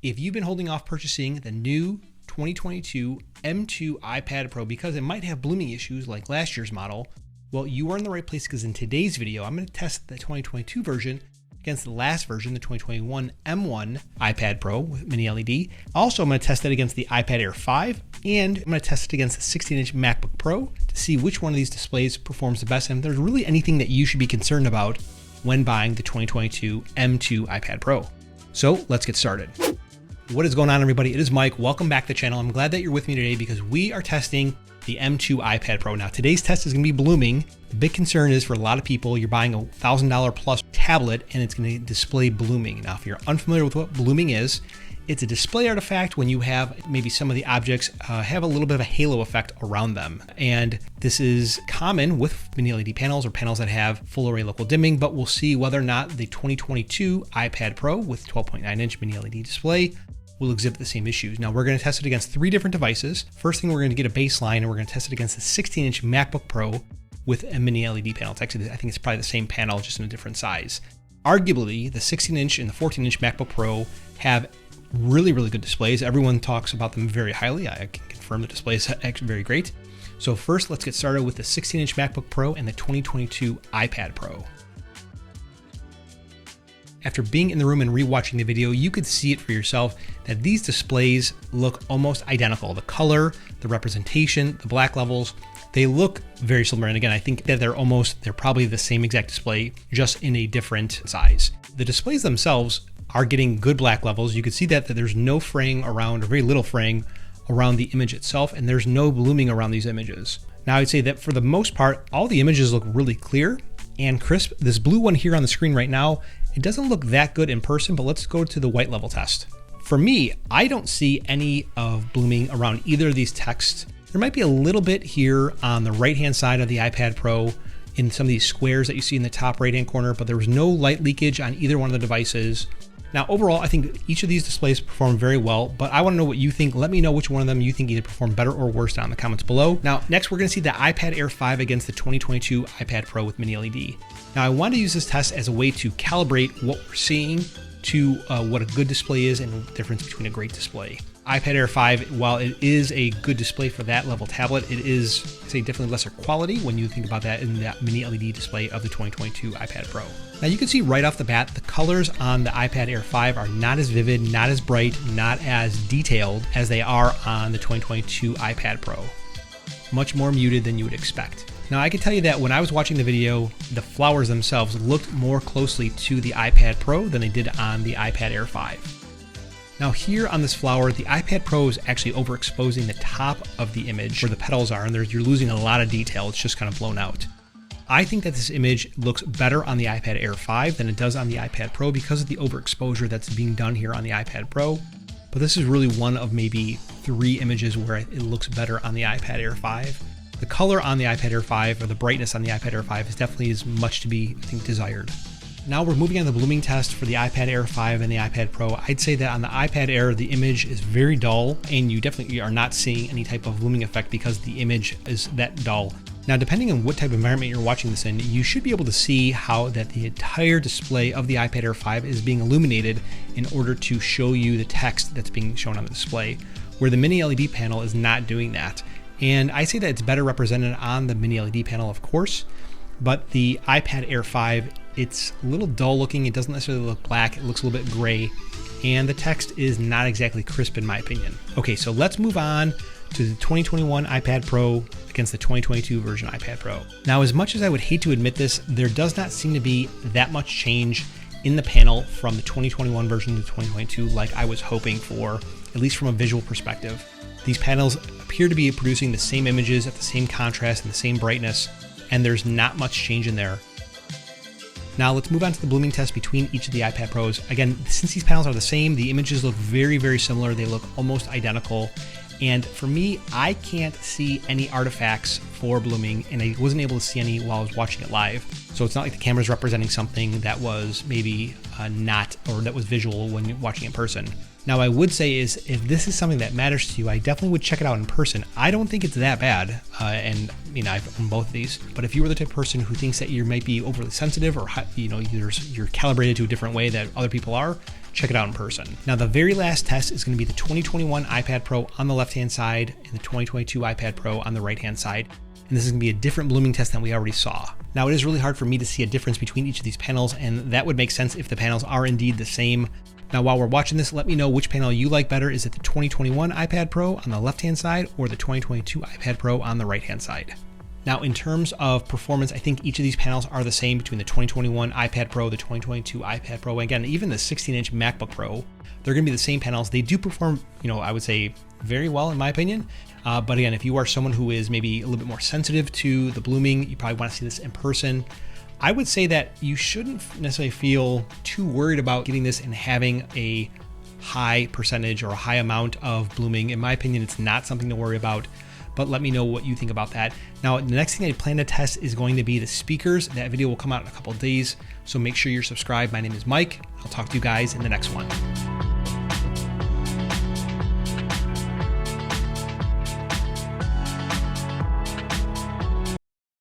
If you've been holding off purchasing the new 2022 M2 iPad Pro because it might have blooming issues like last year's model, well, you are in the right place because in today's video, I'm going to test the 2022 version against the last version, the 2021 M1 iPad Pro with mini LED. Also, I'm going to test it against the iPad Air 5, and I'm going to test it against the 16-inch MacBook Pro to see which one of these displays performs the best, and if there's really anything that you should be concerned about when buying the 2022 M2 iPad Pro. So let's get started. What is going on, everybody? It is Mike. Welcome back to the channel. I'm glad that you're with me today because we are testing the M2 iPad Pro. Now, today's test is going to be blooming. The big concern is for a lot of people, you're buying a $1,000 plus tablet and it's going to display blooming. Now, if you're unfamiliar with what blooming is, it's a display artifact when you have maybe some of the objects have a little bit of a halo effect around them. And this is common with mini LED panels or panels that have full array local dimming, but we'll see whether or not the 2022 iPad Pro with 12.9-inch mini LED display will exhibit the same issues. Now, we're going to test it against 3 different devices. First thing, we're going to get a baseline and we're going to test it against the 16-inch MacBook Pro with a mini LED panel. It's actually, I think it's probably the same panel, just in a different size. Arguably, the 16-inch and the 14-inch MacBook Pro have really good displays. Everyone talks about them very highly. I can confirm the display is actually very great. So first, let's get started with the 16-inch MacBook Pro and the 2022 iPad Pro. After being in the room and rewatching the video, you could see it for yourself that these displays look almost identical. The color, the representation, the black levels, they look very similar. And again, I think that they're probably the same exact display, just in a different size. The displays themselves are getting good black levels. You can see that there's no fraying around, or very little fraying around the image itself, and there's no blooming around these images. Now, I'd say that for the most part, all the images look really clear and crisp. This blue one here on the screen right now, it doesn't look that good in person, but let's go to the white level test. For me, I don't see any of blooming around either of these texts. There might be a little bit here on the right-hand side of the iPad Pro in some of these squares that you see in the top right-hand corner, but there was no light leakage on either one of the devices. Now, overall, I think each of these displays perform very well, but I want to know what you think. Let me know which one of them you think either perform better or worse down in the comments below. Now, next, we're going to see the iPad Air 5 against the 2022 iPad Pro with mini LED. Now, I want to use this test as a way to calibrate what we're seeing to what a good display is and the difference between a great display. iPad Air 5, while it is a good display for that level tablet, it is, say, definitely lesser quality when you think about that in that mini LED display of the 2022 iPad Pro. Now, you can see right off the bat, the colors on the iPad Air 5 are not as vivid, not as bright, not as detailed as they are on the 2022 iPad Pro. Much more muted than you would expect. Now, I can tell you that when I was watching the video, the flowers themselves looked more closely to the iPad Pro than they did on the iPad Air 5. Now, here on this flower, the iPad Pro is actually overexposing the top of the image where the petals are, and you're losing a lot of detail. It's just kind of blown out. I think that this image looks better on the iPad Air 5 than it does on the iPad Pro because of the overexposure that's being done here on the iPad Pro. But this is really one of maybe 3 images where it looks better on the iPad Air 5. The color on the iPad Air 5, or the brightness on the iPad Air 5, is definitely as much to be, I think, desired. Now we're moving on to the blooming test for the iPad Air 5 and the iPad Pro. I'd say that on the iPad Air, the image is very dull, and you definitely are not seeing any type of blooming effect because the image is that dull. Now, depending on what type of environment you're watching this in, you should be able to see how that the entire display of the iPad Air 5 is being illuminated in order to show you the text that's being shown on the display, where the mini LED panel is not doing that. And I say that it's better represented on the mini LED panel, of course, but the iPad Air 5, it's a little dull looking. It doesn't necessarily look black. It looks a little bit gray, and the text is not exactly crisp in my opinion. Okay, so let's move on to the 2021 iPad Pro against the 2022 version iPad Pro. Now, as much as I would hate to admit this, there does not seem to be that much change in the panel from the 2021 version to 2022 like I was hoping for, at least from a visual perspective. These panels appear to be producing the same images at the same contrast and the same brightness, and there's not much change in there. Now let's move on to the blooming test between each of the iPad Pros. Again, since these panels are the same, the images look very similar. They look almost identical. And for me, I can't see any artifacts for blooming, and I wasn't able to see any while I was watching it live. So it's not like the camera's representing something that was maybe not, or that was visual when you're watching in person. Now, I would say is if this is something that matters to you, I definitely would check it out in person. I don't think it's that bad, and I've owned both of these. But if you were the type of person who thinks that you might be overly sensitive, or you're calibrated to a different way that other people are, check it out in person. Now, the very last test is going to be the 2021 iPad Pro on the left-hand side and the 2022 iPad Pro on the right-hand side. And this is going to be a different blooming test than we already saw. Now, it is really hard for me to see a difference between each of these panels, and that would make sense if the panels are indeed the same. Now, while we're watching this, let me know which panel you like better. Is it the 2021 iPad Pro on the left-hand side or the 2022 iPad Pro on the right-hand side? Now, in terms of performance, I think each of these panels are the same between the 2021 iPad Pro, the 2022 iPad Pro, and again, even the 16-inch MacBook Pro. They're going to be the same panels. They do perform, I would say very well in my opinion. But again, if you are someone who is maybe a little bit more sensitive to the blooming, you probably want to see this in person. I would say that you shouldn't necessarily feel too worried about getting this and having a high percentage or a high amount of blooming. In my opinion, it's not something to worry about, but let me know what you think about that. Now, the next thing I plan to test is going to be the speakers. That video will come out in a couple of days, so make sure you're subscribed. My name is Mike. I'll talk to you guys in the next one.